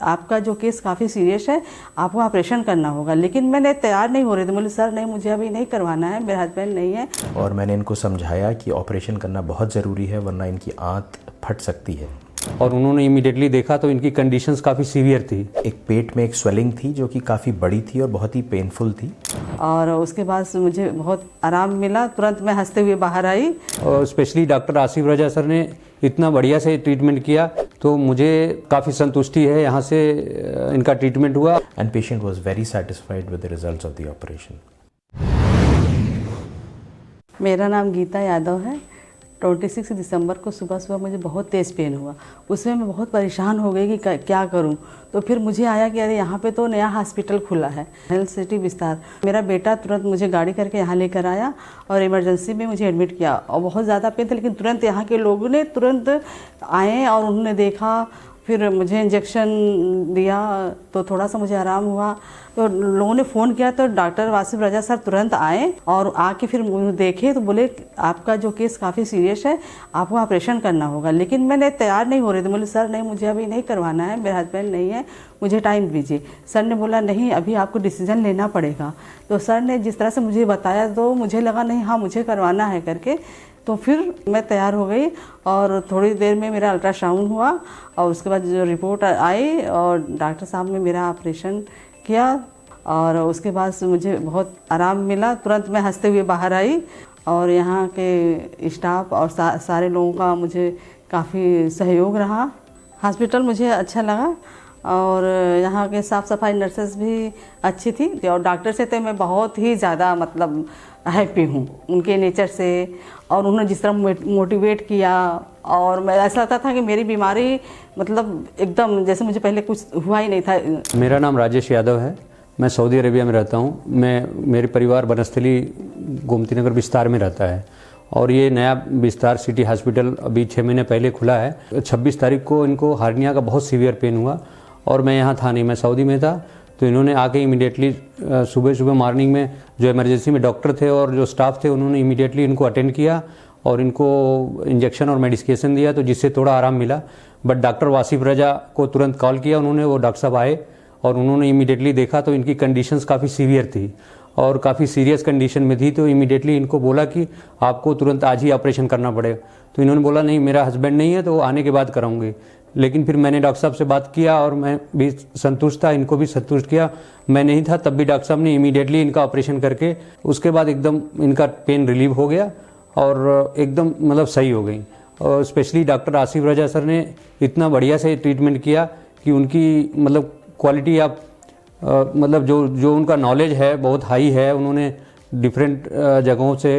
आपका जो केस काफ़ी सीरियस है, आपको ऑपरेशन करना होगा। लेकिन मैंने तैयार नहीं हो रही थी, बोले सर नहीं मुझे अभी नहीं करवाना है, मेरे हस्बैंड नहीं है। और मैंने इनको समझाया कि ऑपरेशन करना बहुत ज़रूरी है वरना इनकी आंत फट सकती है। और उन्होंने इमीडिएटली देखा तो इनकी कंडीशंस काफ़ी सीवियर थी। एक पेट में एक स्वेलिंग थी जो कि काफ़ी बड़ी थी और बहुत ही पेनफुल थी। और उसके बाद मुझे बहुत आराम मिला, तुरंत मैं हंसते हुए बाहर आई। और स्पेशली डॉक्टर आसिफ रजा सर ने इतना बढ़िया से ट्रीटमेंट किया तो मुझे काफ़ी संतुष्टि है यहाँ से इनका ट्रीटमेंट हुआ। And patient was very satisfied with the results of the operation. मेरा नाम गीता यादव है। 26 दिसंबर को सुबह सुबह मुझे बहुत तेज़ पेन हुआ। उसमें मैं बहुत परेशान हो गई कि क्या करूं। तो फिर मुझे आया कि अरे यहाँ पे तो नया हॉस्पिटल खुला है, हेल्थ सिटी विस्तार। मेरा बेटा तुरंत मुझे गाड़ी करके यहाँ लेकर आया और इमरजेंसी में मुझे एडमिट किया। और बहुत ज़्यादा पेन था, लेकिन तुरंत यहाँ के लोगों ने तुरंत आए और उन्होंने देखा, फिर मुझे इंजेक्शन दिया तो थोड़ा सा मुझे आराम हुआ। तो लोगों ने फ़ोन किया तो डॉक्टर आसिफ रजा सर तुरंत आए और आके फिर मुझे देखे तो बोले आपका जो केस काफ़ी सीरियस है, आपको ऑपरेशन करना होगा। लेकिन मैंने तैयार नहीं हो रही थी, बोले सर नहीं मुझे अभी नहीं करवाना है, मेरे हस्बैंड नहीं है, मुझे टाइम दीजिए। सर ने बोला नहीं अभी आपको डिसीजन लेना पड़ेगा। तो सर ने जिस तरह से मुझे बताया तो मुझे लगा नहीं हाँ मुझे करवाना है करके। तो फिर मैं तैयार हो गई और थोड़ी देर में मेरा अल्ट्रासाउंड हुआ और उसके बाद जो रिपोर्ट आई और डॉक्टर साहब ने मेरा ऑपरेशन किया और उसके बाद से मुझे बहुत आराम मिला। तुरंत मैं हंसते हुए बाहर आई और यहाँ के स्टाफ और सारे लोगों का मुझे काफ़ी सहयोग रहा। हॉस्पिटल मुझे अच्छा लगा और यहाँ के साफ़ सफाई नर्सेस भी अच्छी थी और डॉक्टर से तो मैं बहुत ही ज़्यादा मतलब हैप्पी हूँ उनके नेचर से। और उन्होंने जिस तरह मोटिवेट किया और मैं ऐसा लगता था कि मेरी बीमारी मतलब एकदम जैसे मुझे पहले कुछ हुआ ही नहीं था। मेरा नाम राजेश यादव है, मैं सऊदी अरेबिया में रहता हूँ। मेरे परिवार बनस्थली गोमती नगर विस्तार में रहता है और ये नया विस्तार सिटी हॉस्पिटल अभी 6 महीने पहले खुला है। 26 तारीख को इनको हार्निया का बहुत सीवियर पेन हुआ और मैं यहाँ था नहीं, मैं सऊदी में था। तो इन्होंने आके इमीडिएटली सुबह मॉर्निंग में जो इमरजेंसी में डॉक्टर थे और जो स्टाफ थे उन्होंने इमीडिएटली इनको अटेंड किया और इनको इंजेक्शन और मेडिकेशन दिया तो जिससे थोड़ा आराम मिला। बट डॉक्टर आसिफ रजा को तुरंत कॉल किया उन्होंने, वो डॉक्टर साहब आए और उन्होंने इमीडिएटली देखा तो इनकी कंडीशंस काफ़ी सीवियर थी और काफ़ी सीरियस कंडीशन में थी। तो इमीडिएटली इनको बोला कि आपको तुरंत आज ही ऑपरेशन करना पड़ेगा। तो इन्होंने बोला नहीं मेरा हस्बैंड नहीं है तो आने के बाद कराऊंगी। लेकिन फिर मैंने डॉक्टर साहब से बात किया और मैं भी संतुष्ट था, इनको भी संतुष्ट किया। मैं नहीं था तब भी डॉक्टर साहब ने इमीडिएटली इनका ऑपरेशन करके उसके बाद एकदम इनका पेन रिलीव हो गया और एकदम मतलब सही हो गई। और स्पेशली डॉक्टर आसिफ रजा सर ने इतना बढ़िया से ट्रीटमेंट किया कि उनकी मतलब क्वालिटी आप मतलब जो उनका नॉलेज है बहुत हाई है। उन्होंने डिफरेंट जगहों से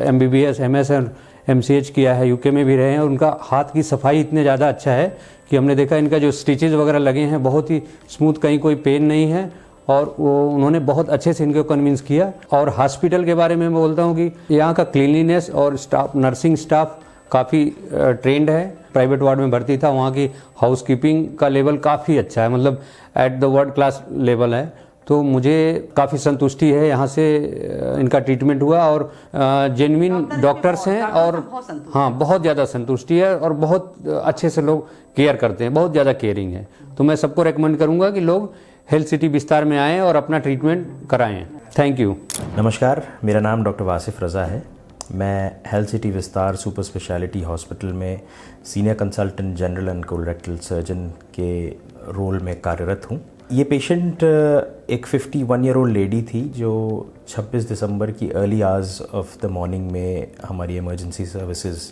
MBBS MS और MCH किया है, UK में भी रहे हैं और उनका हाथ की सफाई इतने ज़्यादा अच्छा है कि हमने देखा इनका जो स्टिचेस वगैरह लगे हैं बहुत ही स्मूथ, कहीं कोई पेन नहीं है और वो उन्होंने बहुत अच्छे से इनको कन्विंस किया। और हॉस्पिटल के बारे में मैं बोलता हूँ कि यहाँ का क्लीनलीनेस और स्टाफ, नर्सिंग स्टाफ काफ़ी ट्रेंड है। प्राइवेट वार्ड में भर्ती था, वहाँ की हाउसकीपिंग का लेवल काफ़ी अच्छा है, मतलब at the world class level है। तो मुझे काफ़ी संतुष्टि है यहाँ से इनका ट्रीटमेंट हुआ और जेन्युइन डॉक्टर्स हैं और हाँ बहुत ज़्यादा संतुष्टि है और बहुत अच्छे से लोग केयर करते हैं, बहुत ज़्यादा केयरिंग है। तो मैं सबको रेकमेंड करूँगा कि लोग हेल्थ सिटी विस्तार में आएँ और अपना ट्रीटमेंट कराएँ। Thank you. नमस्कार, मेरा नाम डॉक्टर आसिफ रजा है। मैं हेल्थ सिटी विस्तार सुपर स्पेशलिटी हॉस्पिटल में senior consultant general and colorectal surgeon के रोल में कार्यरत हूँ। ये पेशेंट एक 51 ईयर ओल्ड लेडी थी जो 26 दिसंबर की early hours of the morning में हमारी इमरजेंसी सर्विसेज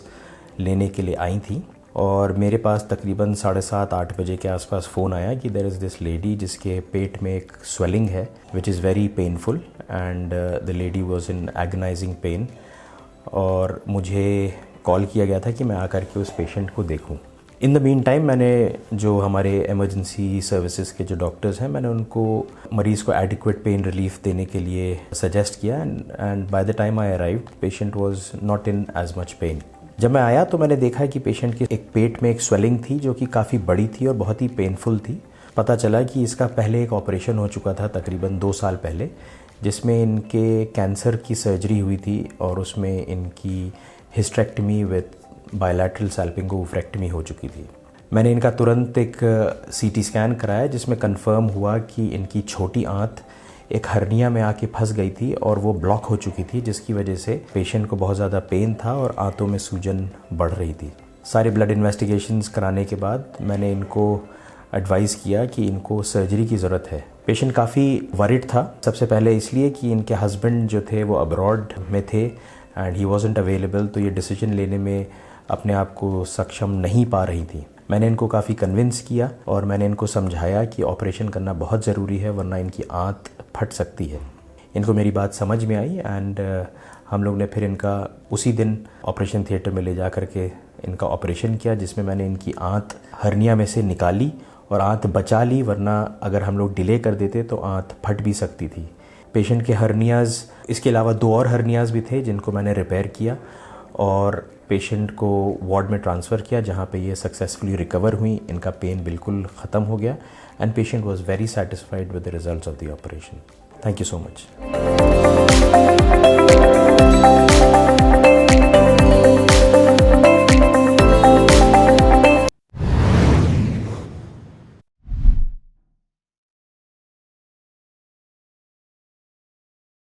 लेने के लिए आई थी और मेरे पास तकरीबन 7:30-8 बजे के आसपास फ़ोन आया कि देयर इज़ दिस लेडी जिसके पेट में एक स्वेलिंग है which is very painful and the lady was in agonizing pain. और मुझे कॉल किया गया था कि मैं आकर के उस पेशेंट को देखूं। इन द मीन टाइम मैंने जो हमारे इमरजेंसी सर्विसेज के जो डॉक्टर्स हैं मैंने उनको मरीज़ को एडिक्वेट पेन रिलीफ देने के लिए सजेस्ट किया and by the time I arrived patient was not in as much pain. जब मैं आया तो मैंने देखा कि पेशेंट के एक पेट में एक स्वेलिंग थी जो कि काफ़ी बड़ी थी और बहुत ही पेनफुल थी। पता चला कि इसका पहले एक ऑपरेशन हो चुका था तकरीबन 2 साल पहले, जिसमें इनके कैंसर की सर्जरी हुई थी और उसमें इनकी हिस्टेरेक्टमी विद बायलैटरल सैल्पिंगोफ्रेक्टमी हो चुकी थी। मैंने इनका तुरंत एक सीटी स्कैन कराया जिसमें कंफर्म हुआ कि इनकी छोटी आंत एक हर्निया में आके फंस गई थी और वो ब्लॉक हो चुकी थी, जिसकी वजह से पेशेंट को बहुत ज़्यादा पेन था और आंतों में सूजन बढ़ रही थी। सारे ब्लड इन्वेस्टिगेशंस कराने के बाद मैंने इनको एडवाइस किया कि इनको सर्जरी की ज़रूरत है। पेशेंट काफ़ी वरिड था, सबसे पहले इसलिए कि इनके हस्बैंड जो थे वो अब्रॉड में थे एंड ही वॉजंट अवेलेबल, तो ये डिसीजन लेने में अपने आप को सक्षम नहीं पा रही थी। मैंने इनको काफ़ी कन्विंस किया और मैंने इनको समझाया कि ऑपरेशन करना बहुत ज़रूरी है वरना इनकी आंत फट सकती है। इनको मेरी बात समझ में आई एंड हम लोग ने फिर इनका उसी दिन ऑपरेशन थिएटर में ले जा कर के इनका ऑपरेशन किया, जिसमें मैंने इनकी आंत हर्निया में से निकाली और आंत बचा ली, वरना अगर हम लोग डिले कर देते तो आंत फट भी सकती थी। पेशेंट के हर्नियाज़, इसके अलावा 2 और हर्नियाज़ भी थे जिनको मैंने रिपेयर किया और पेशेंट को वार्ड में ट्रांसफ़र किया, जहाँ पे ये सक्सेसफुली रिकवर हुई। इनका पेन बिल्कुल ख़त्म हो गया and patient was very satisfied with the results of the operation. Thank you so much.